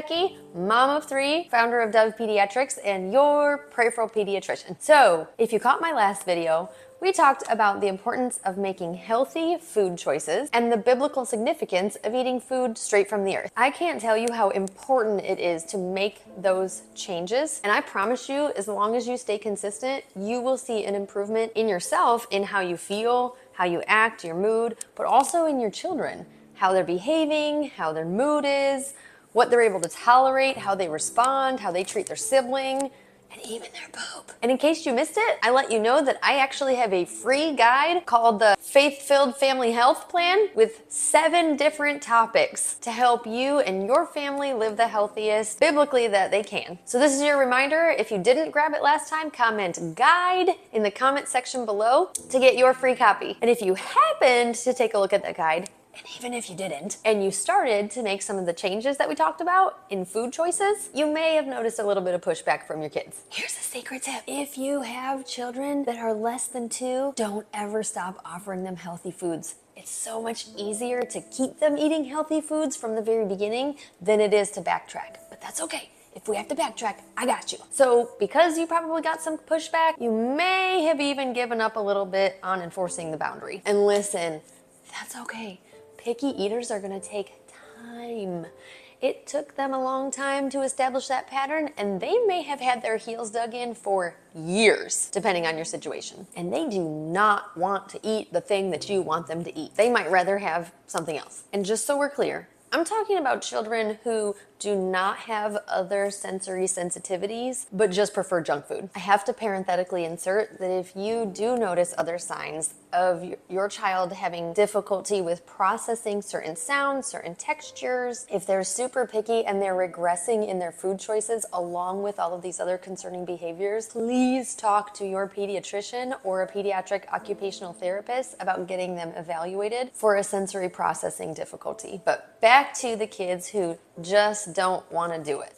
Jackie, mom of 3, founder of Dove Pediatrics, and your peripheral pediatrician. So, if you caught my last video, we talked about the importance of making healthy food choices and the biblical significance of eating food straight from the earth. I can't tell you how important it is to make those changes, and I promise you, as long as you stay consistent, you will see an improvement in yourself, in how you feel, how you act, your mood, but also in your children, how they're behaving, how their mood is, what they're able to tolerate, how they respond, how they treat their sibling, and even their poop. And in case you missed it, I let you know that I actually have a free guide called the Faith-Filled Family Health Plan with 7 different topics to help you and your family live the healthiest biblically that they can. So this is your reminder. If you didn't grab it last time, comment guide in the comment section below to get your free copy. And if you happened to take a look at that guide, and even if you didn't, and you started to make some of the changes that we talked about in food choices, you may have noticed a little bit of pushback from your kids. Here's a secret tip. If you have children that are less than 2, don't ever stop offering them healthy foods. It's so much easier to keep them eating healthy foods from the very beginning than it is to backtrack. But that's okay. If we have to backtrack, I got you. So because you probably got some pushback, you may have even given up a little bit on enforcing the boundary. And listen, that's okay. Picky eaters are gonna take time. It took them a long time to establish that pattern, and they may have had their heels dug in for years, depending on your situation. And they do not want to eat the thing that you want them to eat. They might rather have something else. And just so we're clear, I'm talking about children who do not have other sensory sensitivities, but just prefer junk food. I have to parenthetically insert that if you do notice other signs of your child having difficulty with processing certain sounds, certain textures, if they're super picky and they're regressing in their food choices along with all of these other concerning behaviors, please talk to your pediatrician or a pediatric occupational therapist about getting them evaluated for a sensory processing difficulty. But back to the kids who just don't want to do it.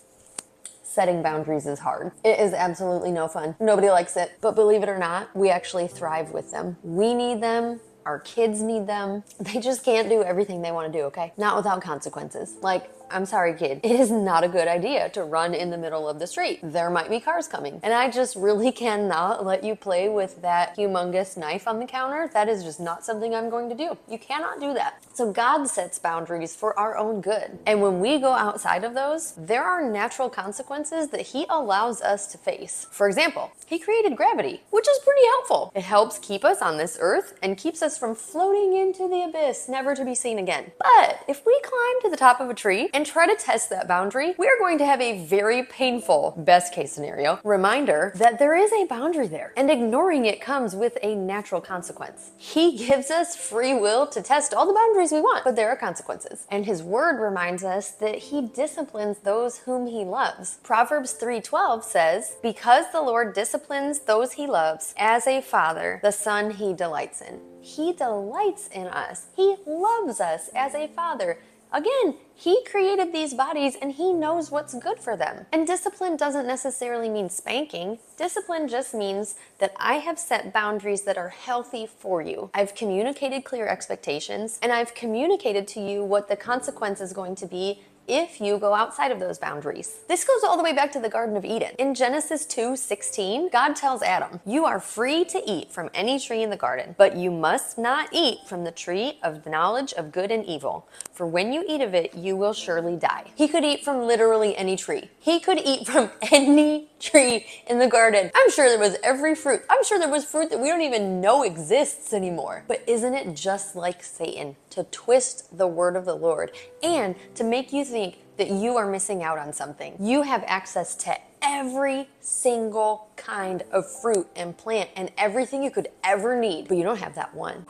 Setting boundaries is hard. It is absolutely no fun. Nobody likes it. But believe it or not, we actually thrive with them. We need them. Our kids need them. They just can't do everything they want to do, okay? Not without consequences. Like, I'm sorry, kid. It is not a good idea to run in the middle of the street. There might be cars coming. And I just really cannot let you play with that humongous knife on the counter. That is just not something I'm going to do. You cannot do that. So God sets boundaries for our own good. And when we go outside of those, there are natural consequences that He allows us to face. For example, He created gravity, which is pretty helpful. It helps keep us on this earth and keeps us from floating into the abyss, never to be seen again. But if we climb to the top of a tree and try to test that boundary, we are going to have a very painful, best case scenario, reminder that there is a boundary there, and ignoring it comes with a natural consequence. He gives us free will to test all the boundaries we want, but there are consequences. And His word reminds us that He disciplines those whom He loves. Proverbs 3:12 says, "Because the Lord disciplines those He loves, as a father, the son He delights in." He delights in us. He loves us as a father. Again, He created these bodies and He knows what's good for them. And discipline doesn't necessarily mean spanking. Discipline just means that I have set boundaries that are healthy for you. I've communicated clear expectations, and I've communicated to you what the consequence is going to be if you go outside of those boundaries. This goes all the way back to the Garden of Eden. In Genesis 2:16, God tells Adam, "You are free to eat from any tree in the garden, but you must not eat from the tree of the knowledge of good and evil, for when you eat of it, you will surely die." He could eat from literally any tree. He could eat from any tree in the garden. I'm sure there was every fruit. I'm sure there was fruit that we don't even know exists anymore. But isn't it just like Satan to twist the word of the Lord and to make you think that you are missing out on something? You have access to every single kind of fruit and plant and everything you could ever need, but you don't have that one.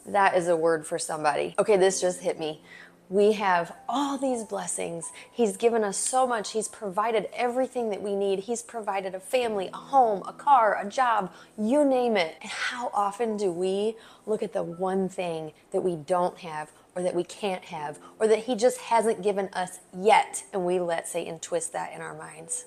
That is a word for somebody. Okay, this just hit me. We have all these blessings. He's given us so much. He's provided everything that we need. He's provided a family, a home, a car, a job, you name it. And how often do we look at the one thing that we don't have, or that we can't have, or that He just hasn't given us yet, and we let Satan twist that in our minds?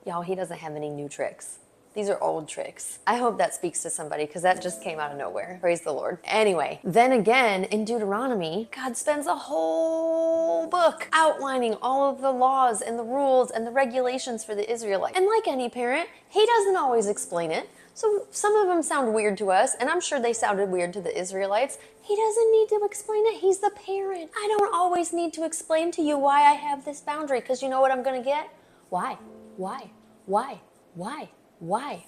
Y'all, he doesn't have any new tricks. These are old tricks. I hope that speaks to somebody because that just came out of nowhere. Praise the Lord. Anyway, then again, in Deuteronomy, God spends a whole book outlining all of the laws and the rules and the regulations for the Israelites. And like any parent, he doesn't always explain it. So some of them sound weird to us, and I'm sure they sounded weird to the Israelites. He doesn't need to explain it. He's the parent. I don't always need to explain to you why I have this boundary, because you know what I'm going to get? Why? Why? Why? Why? Why?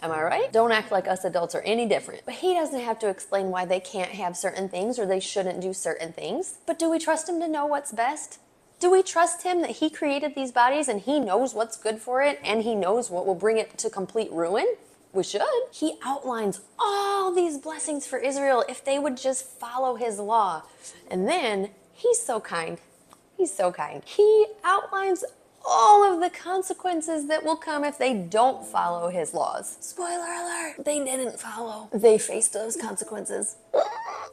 Am I right? Don't act like us adults are any different. But he doesn't have to explain why they can't have certain things or they shouldn't do certain things. But do we trust him to know what's best? Do we trust him that he created these bodies and he knows what's good for it and he knows what will bring it to complete ruin? We should. He outlines all these blessings for Israel if they would just follow his law. And then he's so kind. He's so kind. He outlines all of the consequences that will come if they don't follow his laws. Spoiler alert, they didn't follow. They faced those consequences.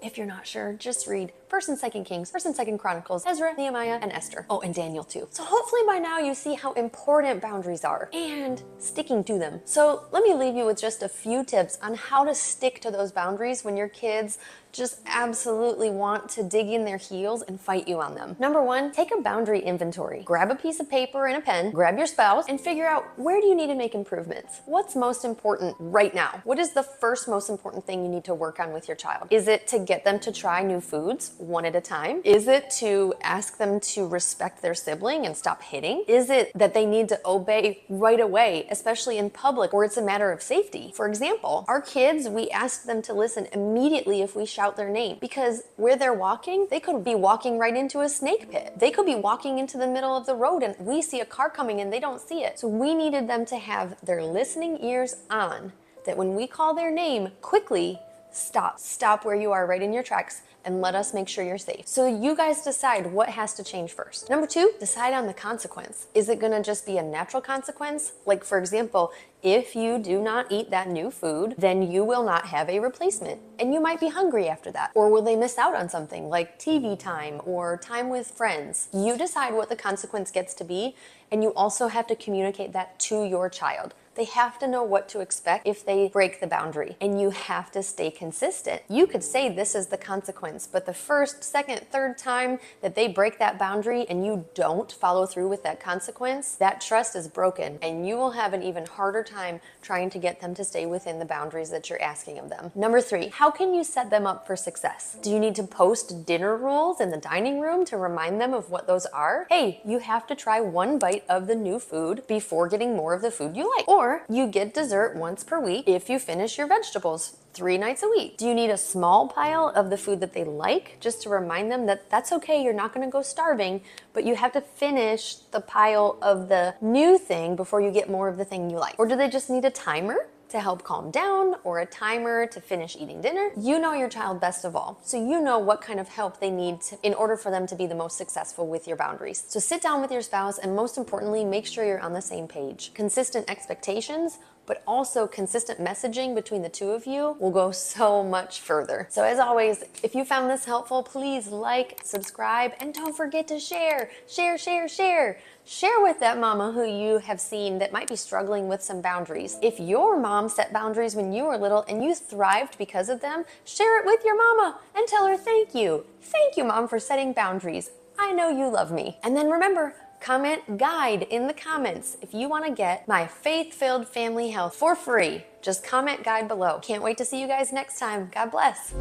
If you're not sure, just read 1st and 2nd Kings, 1st and 2nd Chronicles, Ezra, Nehemiah, and Esther. Oh, and Daniel too. So hopefully by now you see how important boundaries are and sticking to them. So let me leave you with just a few tips on how to stick to those boundaries when your kids just absolutely want to dig in their heels and fight you on them. Number 1, take a boundary inventory. Grab a piece of paper and a pen, grab your spouse, and figure out where do you need to make improvements? What's most important right now? What is the first most important thing you need to work on with your child? Is it to get them to try new foods one at a time? Is it to ask them to respect their sibling and stop hitting? Is it that they need to obey right away, especially in public, or it's a matter of safety? For example, our kids, we ask them to listen immediately if we shout their name, because where they're walking, they could be walking right into a snake pit. They could be walking into the middle of the road and we see a car coming and they don't see it. So we needed them to have their listening ears on, that when we call their name, quickly stop where you are right in your tracks and let us make sure you're safe. So you guys decide what has to change first. Number 2, decide on the consequence. Is it gonna just be a natural consequence? Like, for example, if you do not eat that new food, then you will not have a replacement and you might be hungry after that. Or will they miss out on something like TV time or time with friends? You decide what the consequence gets to be, and you also have to communicate that to your child. They have to know what to expect if they break the boundary, and you have to stay consistent. You could say this is the consequence, but the first, second, third time that they break that boundary and you don't follow through with that consequence, that trust is broken and you will have an even harder time trying to get them to stay within the boundaries that you're asking of them. Number 3, how can you set them up for success? Do you need to post dinner rules in the dining room to remind them of what those are? Hey, you have to try 1 bite of the new food before getting more of the food you like. Or you get dessert once per week if you finish your vegetables 3 nights a week. Do you need a small pile of the food that they like just to remind them that that's okay, you're not gonna go starving, but you have to finish the pile of the new thing before you get more of the thing you like? Or do they just need a timer to help calm down, or a timer to finish eating dinner? You know your child best of all, so you know what kind of help they need in order for them to be the most successful with your boundaries. So sit down with your spouse and most importantly, make sure you're on the same page. Consistent expectations, but also consistent messaging between the two of you will go so much further. So as always, if you found this helpful, please like, subscribe, and don't forget to share. Share with that mama who you have seen that might be struggling with some boundaries. If your mom set boundaries when you were little and you thrived because of them, share it with your mama and tell her thank you. Thank you, Mom, for setting boundaries. I know you love me. And then remember, comment guide in the comments if you want to get my faith-filled family health for free. Just comment guide below. Can't wait to see you guys next time. God bless.